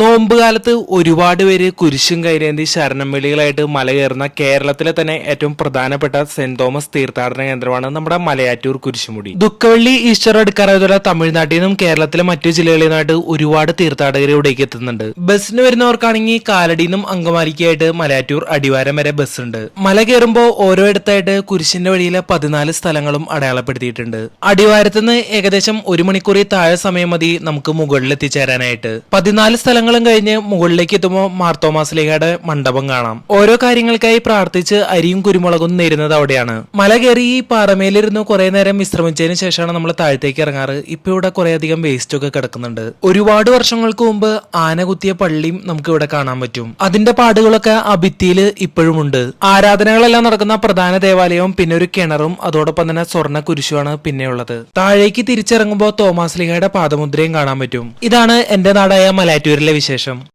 നോമ്പ് കാലത്ത് ഒരുപാട് പേര് കുരിശും കൈരേന്തി ശരണം വിളികളായിട്ട് മല കയറുന്ന കേരളത്തിലെ തന്നെ ഏറ്റവും പ്രധാനപ്പെട്ട സെന്റ് തോമസ് തീർത്ഥാടന കേന്ദ്രമാണ് നമ്മുടെ മലയാറ്റൂർ കുരിശുമുടി. ദുഃഖവെള്ളി ഈസ്റ്റർ അടുക്കാറായതുപോലെ തമിഴ്നാട്ടിൽ നിന്നും കേരളത്തിലെ മറ്റു ജില്ലകളിൽ നിന്നായിട്ട് ഒരുപാട് തീർത്ഥാടകർ ഇവിടേക്ക് എത്തുന്നുണ്ട്. ബസ്സിന് വരുന്നവർക്കാണെങ്കിൽ കാലടിയിൽ നിന്നും അങ്കമാലിക്കായിട്ട് മലയാറ്റൂർ അടിവാരം വരെ ബസ് ഉണ്ട്. മല കയറുമ്പോൾ ഓരോ ഇടത്തായിട്ട് കുരിശിന്റെ വഴിയിലെ 14 സ്ഥലങ്ങളും അടയാളപ്പെടുത്തിയിട്ടുണ്ട്. അടിവാരത്തുനിന്ന് ഏകദേശം 1 മണിക്കൂറിൽ താഴെ സമയം മതി നമുക്ക് മുകളിൽ എത്തിച്ചേരാനായിട്ട്. 14 സ്ഥലങ്ങളും കഴിഞ്ഞ് മുകളിലേക്ക് എത്തുമ്പോൾ മാർത്തോമാസ്ലീഹയുടെ മണ്ഡപം കാണാം. ഓരോ കാര്യങ്ങൾക്കായി പ്രാർത്ഥിച്ച് അരിയും കുരുമുളകും നേരുന്നത് അവിടെയാണ്. മല കയറി ഈ പാറമേലിരുന്ന് കുറെ നേരം വിശ്രമിച്ചതിന് ശേഷമാണ് നമ്മൾ താഴത്തേക്ക് ഇറങ്ങാറ്. ഇപ്പൊ ഇവിടെ കുറെ അധികം വേസ്റ്റ് ഒക്കെ കിടക്കുന്നുണ്ട്. ഒരുപാട് വർഷങ്ങൾക്ക് മുമ്പ് ആന കുത്തിയ പള്ളിയും നമുക്ക് ഇവിടെ കാണാൻ പറ്റും. അതിന്റെ പാടുകളൊക്കെ ആ ഭിത്തിയിൽ ഇപ്പോഴും ഉണ്ട്. ആരാധനകളെല്ലാം നടക്കുന്ന പ്രധാന ദേവാലയവും പിന്നെ ഒരു കിണറും അതോടൊപ്പം തന്നെ സ്വർണ്ണ കുരിശുമാണ് പിന്നെയുള്ളത്. താഴേക്ക് തിരിച്ചിറങ്ങുമ്പോൾ തോമാസ്ലീഹയുടെ പാദമുദ്രയും കാണാൻ പറ്റും. ഇതാണ് എന്റെ നാടായ മലയാറ്റൂരിലെ വിശേഷം.